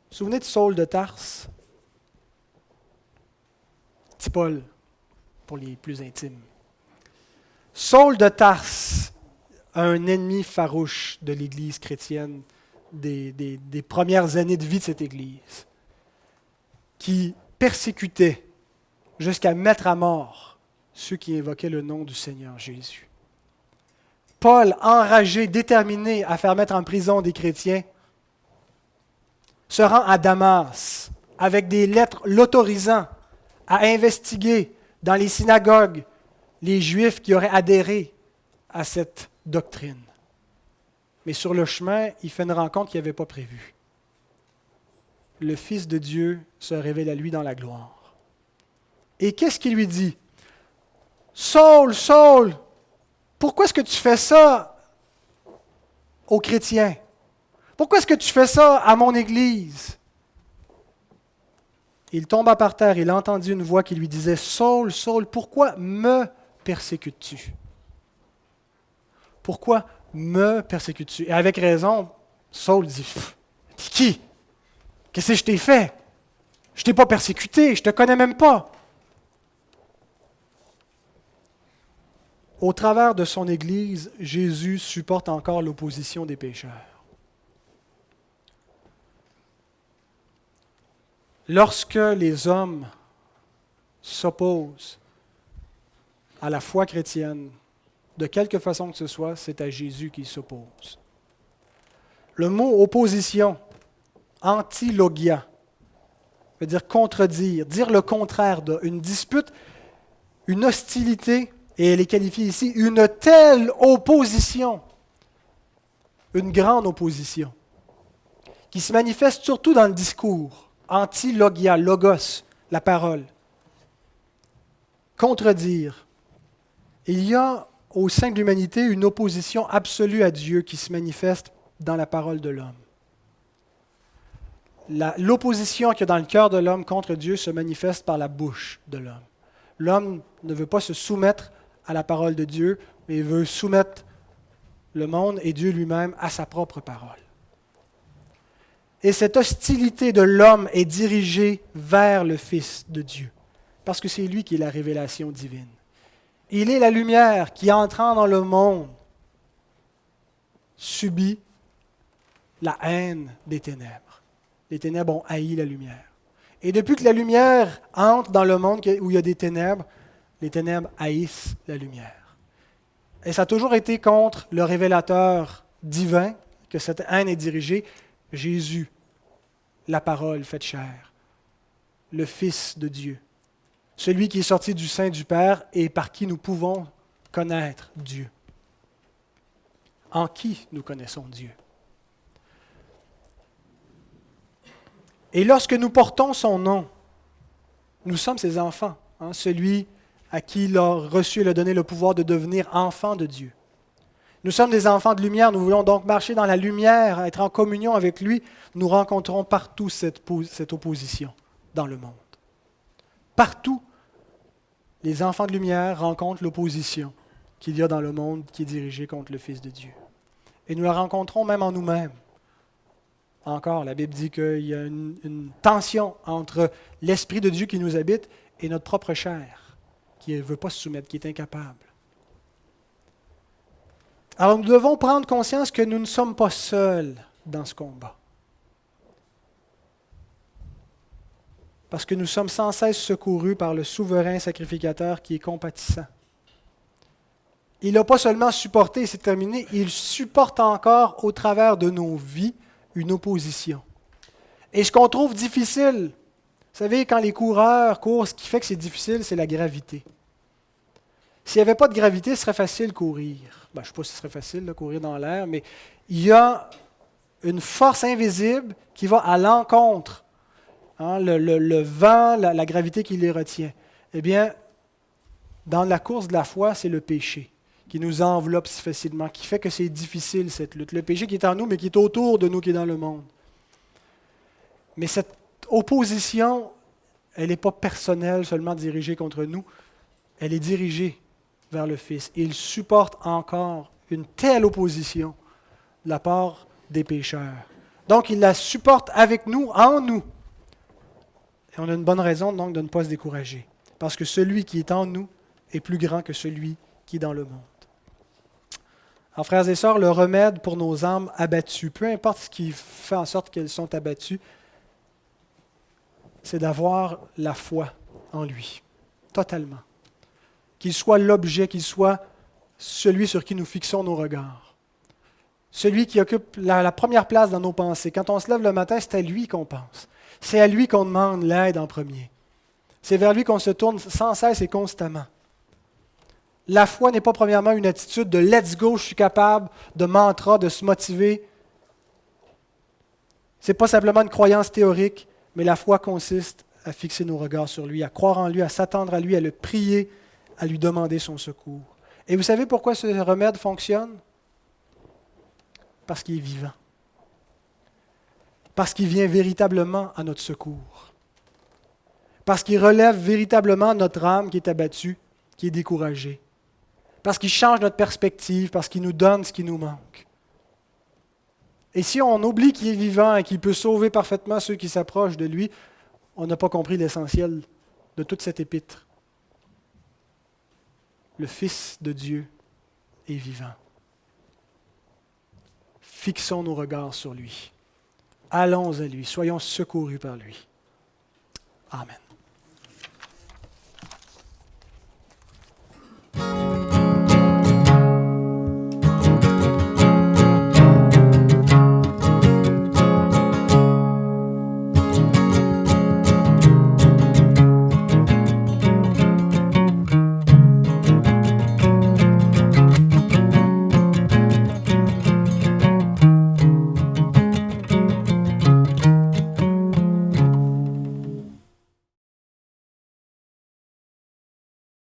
Vous vous souvenez de Saul de Tarse? Petit Paul, pour les plus intimes. Saul de Tarse, un ennemi farouche de l'Église chrétienne des premières années de vie de cette Église, qui persécutait jusqu'à mettre à mort ceux qui invoquaient le nom du Seigneur Jésus. Paul, enragé, déterminé à faire mettre en prison des chrétiens, se rend à Damas avec des lettres l'autorisant à investiguer dans les synagogues les Juifs qui auraient adhéré à cette doctrine. Mais sur le chemin, il fait une rencontre qu'il n'avait pas prévue. Le Fils de Dieu se révèle à lui dans la gloire. Et qu'est-ce qu'il lui dit? « Saul, Saul, pourquoi est-ce que tu fais ça aux chrétiens? Pourquoi est-ce que tu fais ça à mon Église? » Il tomba par terre, il entendit une voix qui lui disait « Saul, Saul, pourquoi me persécutes-tu? » Pourquoi me persécutes-tu? Et avec raison, Saul dit « T'es qui? Qu'est-ce que je t'ai fait? Je ne t'ai pas persécuté, je ne te connais même pas. » Au travers de son Église, Jésus supporte encore l'opposition des pécheurs. Lorsque les hommes s'opposent à la foi chrétienne, de quelque façon que ce soit, c'est à Jésus qu'ils s'opposent. Le mot opposition, antilogia, veut dire contredire, dire le contraire d'une dispute, une hostilité. Et elle est qualifiée ici, une telle opposition, une grande opposition, qui se manifeste surtout dans le discours, anti-logia, logos, la parole. Contredire. Il y a au sein de l'humanité une opposition absolue à Dieu qui se manifeste dans la parole de l'homme. L'opposition qu'il y a dans le cœur de l'homme contre Dieu se manifeste par la bouche de l'homme. L'homme ne veut pas se soumettre à la parole de Dieu, mais il veut soumettre le monde et Dieu lui-même à sa propre parole. Et cette hostilité de l'homme est dirigée vers le Fils de Dieu, parce que c'est lui qui est la révélation divine. Il est la lumière qui, entrant dans le monde, subit la haine des ténèbres. Les ténèbres ont haï la lumière. Et depuis que la lumière entre dans le monde où il y a des ténèbres, les ténèbres haïssent la lumière. Et ça a toujours été contre le révélateur divin que cette haine est dirigée. Jésus, la parole faite chair, le Fils de Dieu, celui qui est sorti du sein du Père et par qui nous pouvons connaître Dieu. En qui nous connaissons Dieu. Et lorsque nous portons son nom, nous sommes ses enfants, celui à qui il a reçu et il a donné le pouvoir de devenir enfant de Dieu. Nous sommes des enfants de lumière, nous voulons donc marcher dans la lumière, être en communion avec lui. Nous rencontrons partout cette opposition dans le monde. Partout, les enfants de lumière rencontrent l'opposition qu'il y a dans le monde qui est dirigée contre le Fils de Dieu. Et nous la rencontrons même en nous-mêmes. Encore, la Bible dit qu'il y a une tension entre l'Esprit de Dieu qui nous habite et notre propre chair, qui ne veut pas se soumettre, qui est incapable. Alors nous devons prendre conscience que nous ne sommes pas seuls dans ce combat. Parce que nous sommes sans cesse secourus par le souverain sacrificateur qui est compatissant. Il n'a pas seulement supporté et c'est terminé, il supporte encore au travers de nos vies une opposition. Et ce qu'on trouve difficile, vous savez, quand les coureurs courent, ce qui fait que c'est difficile, c'est la gravité. S'il n'y avait pas de gravité, ce serait facile de courir. Je ne sais pas si ce serait facile de courir dans l'air, mais il y a une force invisible qui va à l'encontre. Le vent, la gravité qui les retient. Eh bien, dans la course de la foi, c'est le péché qui nous enveloppe si facilement, qui fait que c'est difficile cette lutte. Le péché qui est en nous, mais qui est autour de nous, qui est dans le monde. Mais cette opposition, elle n'est pas personnelle, seulement dirigée contre nous. Elle est dirigée vers le Fils. Et il supporte encore une telle opposition de la part des pécheurs. Donc, il la supporte avec nous, en nous. Et on a une bonne raison donc de ne pas se décourager. Parce que celui qui est en nous est plus grand que celui qui est dans le monde. Alors, frères et sœurs, le remède pour nos âmes abattues, peu importe ce qui fait en sorte qu'elles sont abattues, c'est d'avoir la foi en lui, totalement. Qu'il soit l'objet, qu'il soit celui sur qui nous fixons nos regards. Celui qui occupe la première place dans nos pensées. Quand on se lève le matin, c'est à lui qu'on pense. C'est à lui qu'on demande l'aide en premier. C'est vers lui qu'on se tourne sans cesse et constamment. La foi n'est pas premièrement une attitude de « let's go, je suis capable », de mantra, de se motiver. Ce n'est pas simplement une croyance théorique, mais la foi consiste à fixer nos regards sur lui, à croire en lui, à s'attendre à lui, à le prier, à lui demander son secours. Et vous savez pourquoi ce remède fonctionne? Parce qu'il est vivant. Parce qu'il vient véritablement à notre secours. Parce qu'il relève véritablement notre âme qui est abattue, qui est découragée. Parce qu'il change notre perspective, parce qu'il nous donne ce qui nous manque. Et si on oublie qu'il est vivant et qu'il peut sauver parfaitement ceux qui s'approchent de lui, on n'a pas compris l'essentiel de toute cette épître. Le Fils de Dieu est vivant. Fixons nos regards sur lui. Allons à lui, soyons secourus par lui. Amen.